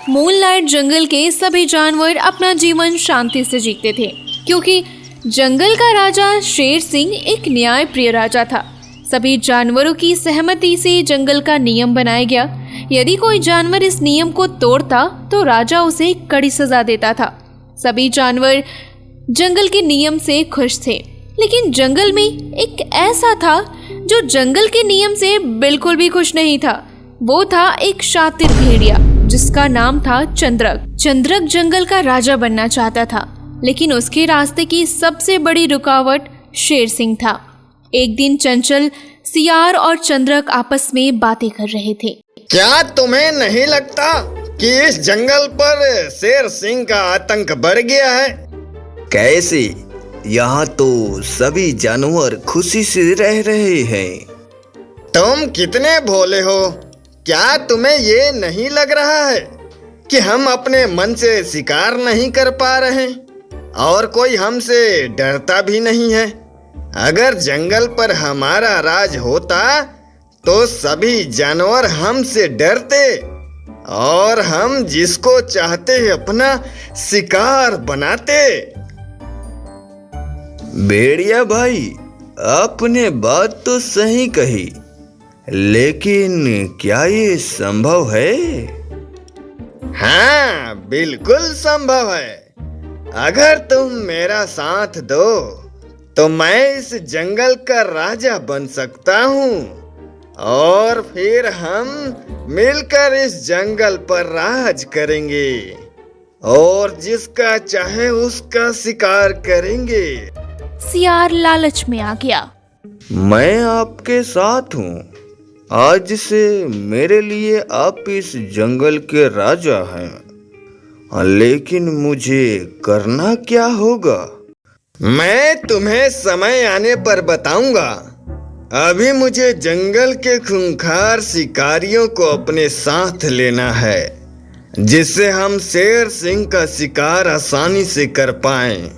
Moonlight जंगल के सभी जानवर अपना जीवन शांति से जीते थे, क्योंकि जंगल का राजा शेर सिंह एक न्यायप्रिय राजा था। सभी जानवरों की सहमति से जंगल का नियम बनाया गया। यदि कोई जानवर इस नियम को तोड़ता तो राजा उसे कड़ी सजा देता था। सभी जानवर जंगल के नियम से खुश थे, लेकिन जंगल में एक ऐसा था जो जंगल के नियम से बिल्कुल भी खुश नहीं था। वो था एक शातिर भेड़िया जिसका नाम था चंद्रक। चंद्रक जंगल का राजा बनना चाहता था, लेकिन उसके रास्ते की सबसे बड़ी रुकावट शेर सिंह था। एक दिन चंचल, सियार और चंद्रक आपस में बातें कर रहे थे। क्या तुम्हें नहीं लगता कि इस जंगल पर शेर सिंह का आतंक बढ़ गया है? कैसे? यहाँ तो सभी जानवर खुशी से रह रहे हैं। तुम कितने भोले हो। क्या तुम्हें ये नहीं लग रहा है कि हम अपने मन से शिकार नहीं कर पा रहे और कोई हमसे डरता भी नहीं है? अगर जंगल पर हमारा राज होता तो सभी जानवर हमसे डरते और हम जिसको चाहते अपना शिकार बनाते। भेड़िया भाई, आपने बात तो सही कही, लेकिन क्या ये संभव है? हाँ, बिल्कुल संभव है। अगर तुम मेरा साथ दो तो मैं इस जंगल का राजा बन सकता हूँ और फिर हम मिलकर इस जंगल पर राज करेंगे और जिसका चाहे उसका शिकार करेंगे। सियार लालच में आ गया। मैं आपके साथ हूँ। आज से मेरे लिए आप इस जंगल के राजा हैं, लेकिन मुझे करना क्या होगा? मैं तुम्हें समय आने पर बताऊंगा। अभी मुझे जंगल के खूंखार शिकारियों को अपने साथ लेना है, जिससे हम शेर सिंह का शिकार आसानी से कर पाएं।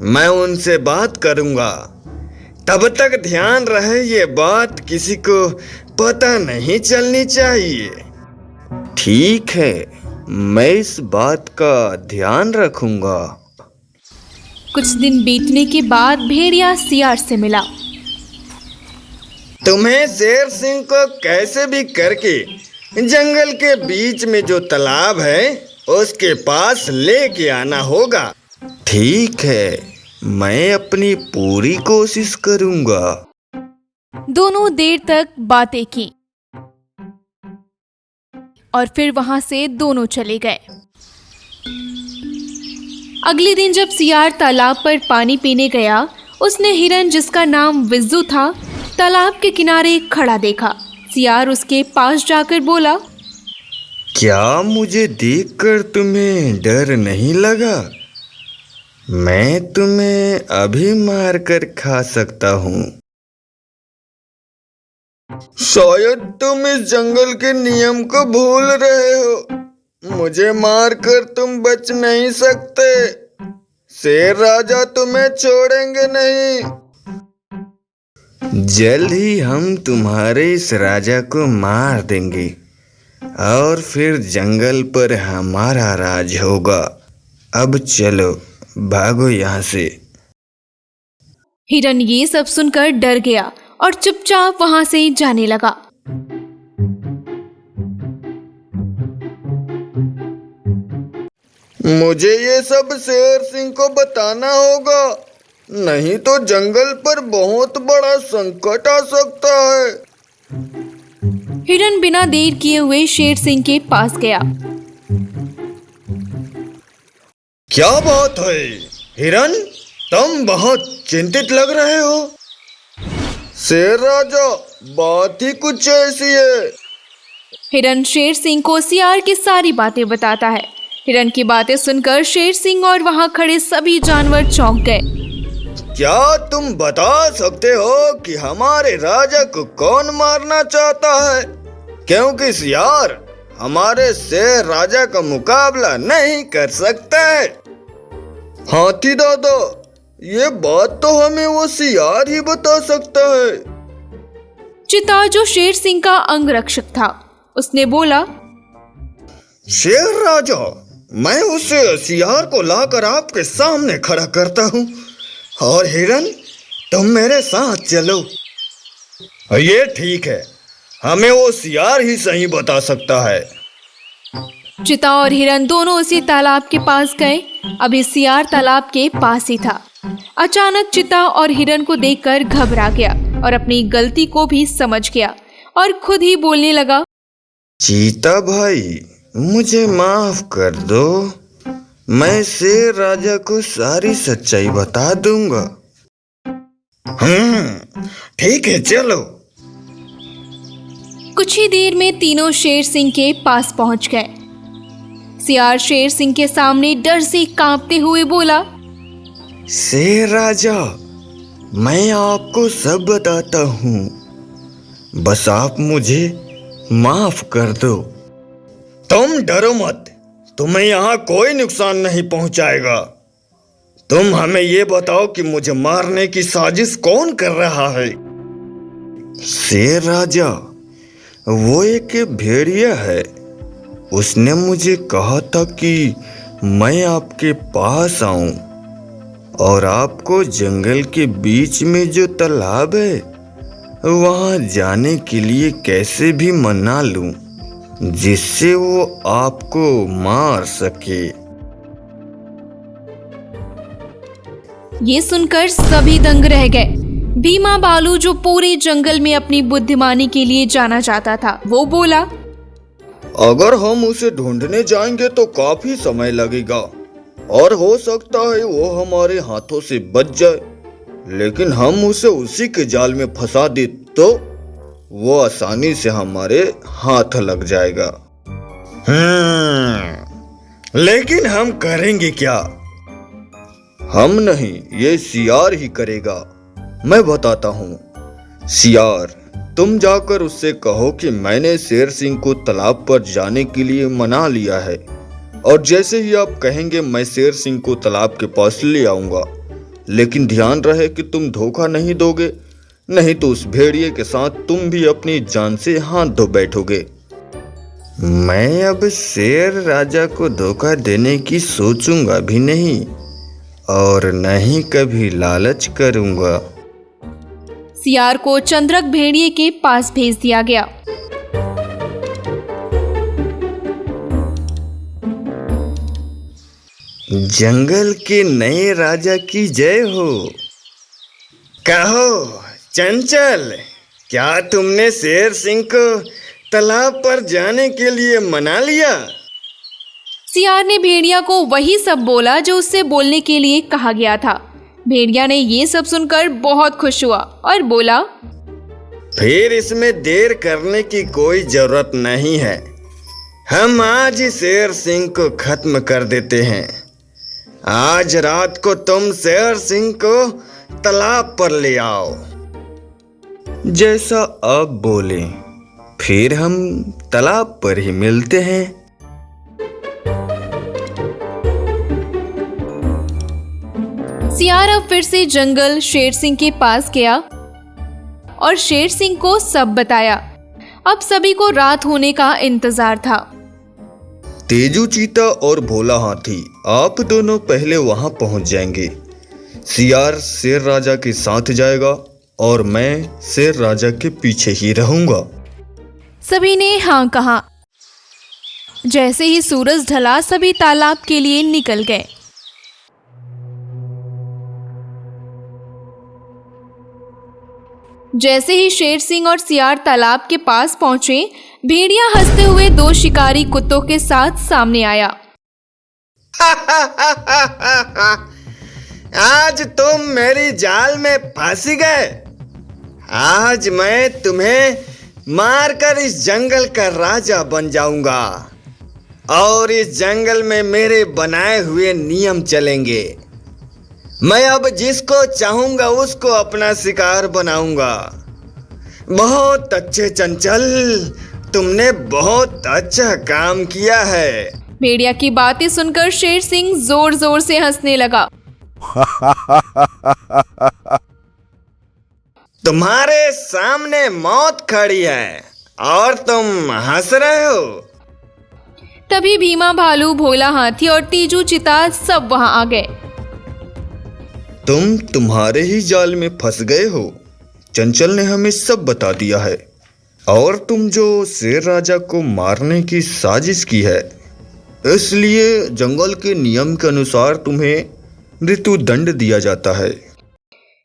मैं उनसे बात करूंगा। तब तक ध्यान रहे, ये बात किसी को पता नहीं चलनी चाहिए। ठीक है, मैं इस बात का ध्यान रखूंगा। कुछ दिन बीतने के बाद भेड़िया सियार से मिला। तुम्हें शेर सिंह को कैसे भी करके जंगल के बीच में जो तालाब है उसके पास लेके आना होगा। ठीक है, मैं अपनी पूरी कोशिश करूंगा। दोनों देर तक बातें की और फिर वहां से दोनों चले गए। अगले दिन जब सियार तालाब पर पानी पीने गया, उसने हिरन, जिसका नाम विज्जू था, तालाब के किनारे खड़ा देखा। सियार उसके पास जाकर बोला, क्या मुझे देखकर तुम्हें डर नहीं लगा? मैं तुम्हें अभी मार कर खा सकता हूँ। शायद तुम इस जंगल के नियम को भूल रहे हो। मुझे मारकर तुम बच नहीं सकते। शेर राजा तुम्हें छोड़ेंगे नहीं। जल्द ही हम तुम्हारे इस राजा को मार देंगे और फिर जंगल पर हमारा राज होगा। अब चलो, भागो यहाँ से। हिरन ये सब सुनकर डर गया और चुपचाप वहां से जाने लगा। मुझे ये सब शेर सिंह को बताना होगा, नहीं तो जंगल पर बहुत बड़ा संकट आ सकता है। हिरन बिना देर किए हुए शेर सिंह के पास गया। क्या बात है हिरन, तुम बहुत चिंतित लग रहे हो। शेर राजा, बात ही कुछ ऐसी है। हिरन शेर सिंह को सियार की सारी बातें बताता है। हिरन की बातें सुनकर शेर सिंह और वहां खड़े सभी जानवर चौंक गए। क्या तुम बता सकते हो कि हमारे राजा को कौन मारना चाहता है? क्योंकि सियार हमारे शेर राजा का मुकाबला नहीं कर सकता है। हाथी दादा, ये बात तो हमें वो सियार ही बता सकता है। चिता, जो शेर सिंह का अंगरक्षक था, उसने बोला, शेर राजा, मैं उस सियार को लाकर आपके सामने खड़ा करता हूँ और हिरन, तुम मेरे साथ चलो। ये ठीक है, हमें वो सियार ही सही बता सकता है। चिता और हिरन दोनों उसी तालाब के पास गए। अभी सियार तालाब के पास ही था। अचानक चिता और हिरन को देखकर घबरा गया और अपनी गलती को भी समझ गया और खुद ही बोलने लगा, चीता भाई, मुझे माफ कर दो। मैं शेर राजा को सारी सच्चाई बता दूंगा। ठीक है, चलो। कुछ ही देर में तीनों शेर सिंह के पास पहुंच गए। सियार शेर सिंह के सामने डर से कांपते हुए बोला, शेर राजा, मैं आपको सब बताता हूँ, बस आप मुझे माफ कर दो। तुम डरो मत, तुम्हें यहाँ कोई नुकसान नहीं पहुंचाएगा। तुम हमें ये बताओ कि मुझे मारने की साजिश कौन कर रहा है? शेर राजा, वो एक भेड़िया है। उसने मुझे कहा था कि मैं आपके पास आऊं और आपको जंगल के बीच में जो तालाब है वहां जाने के लिए कैसे भी मना लूं, जिससे वो आपको मार सके। ये सुनकर सभी दंग रह गए। भीमा बालू, जो पूरे जंगल में अपनी बुद्धिमानी के लिए जाना जाता था, वो बोला, अगर हम उसे ढूंढने जाएंगे तो काफी समय लगेगा और हो सकता है वो हमारे हाथों से बच जाए, लेकिन हम उसे उसी के जाल में फंसा दे तो वो आसानी से हमारे हाथ लग जाएगा। लेकिन हम करेंगे क्या? हम नहीं, ये सियार ही करेगा। मैं बताता हूँ। सियार, तुम जाकर उससे कहो कि मैंने शेर सिंह को तालाब पर जाने के लिए मना लिया है, और जैसे ही आप कहेंगे मैं शेर सिंह को तालाब के पास ले आऊंगा। लेकिन ध्यान रहे कि तुम धोखा नहीं दोगे, नहीं तो उस भेड़िए के साथ तुम भी अपनी जान से हाथ धो बैठोगे। मैं अब शेर राजा को धोखा देने की सोचूंगा भी नहीं और नहीं कभी लालच करूंगा। सियार को चंद्रक भेड़िए के पास भेज दिया गया। जंगल के नए राजा की जय हो। कहो चंचल, क्या तुमने शेर सिंह को तालाब पर जाने के लिए मना लिया? सियार ने भेड़िया को वही सब बोला जो उससे बोलने के लिए कहा गया था। भेड़िया ने ये सब सुनकर बहुत खुश हुआ और बोला, फिर इसमें देर करने की कोई जरूरत नहीं है। हम आज ही शेर सिंह को खत्म कर देते हैं। आज रात को तुम शेर सिंह को तालाब पर ले आओ। जैसा आप बोले, फिर हम तालाब पर ही मिलते हैं। सियार अब फिर से जंगल शेर सिंह के पास गया और शेर सिंह को सब बताया। अब सभी को रात होने का इंतजार था। तेजू चीता और भोला हाथी, आप दोनों पहले वहां पहुंच जाएंगे। सियार शेर राजा के साथ जाएगा और मैं शेर राजा के पीछे ही रहूंगा। सभी ने हाँ कहा। जैसे ही सूरज ढला, सभी तालाब के लिए निकल गए। जैसे ही शेर सिंह और सियार तालाब के पास पहुंचे, भेड़िया हंसते हुए दो शिकारी कुत्तों के साथ सामने आया। आज तुम मेरी जाल में फंस गए। आज मैं तुम्हें मारकर इस जंगल का राजा बन जाऊंगा और इस जंगल में मेरे बनाए हुए नियम चलेंगे। मैं अब जिसको चाहूंगा उसको अपना शिकार बनाऊंगा। बहुत अच्छे चंचल, तुमने बहुत अच्छा काम किया है। भेड़िया की बातें सुनकर शेर सिंह जोर जोर से हंसने लगा। तुम्हारे सामने मौत खड़ी है और तुम हंस रहे हो। तभी भीमा, भालू, भोला हाथी और तीजू चिता सब वहां आ गए। तुम तुम्हारे ही जाल में फंस गए हो। चंचल ने हमें सब बता दिया है। और तुम जो शेर राजा को मारने की साजिश की है, इसलिए जंगल के नियम के अनुसार तुम्हें मृत्यु दंड दिया जाता है।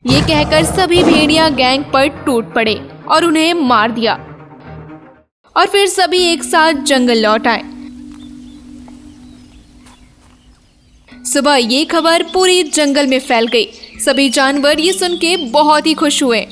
ये कहकर सभी भेड़िया गैंग पर टूट पड़े और उन्हें मार दिया और फिर सभी एक साथ जंगल लौट आए। सुबह ये खबर पूरी जंगल में फैल गई। सभी जानवर ये सुन के बहुत ही खुश हुए।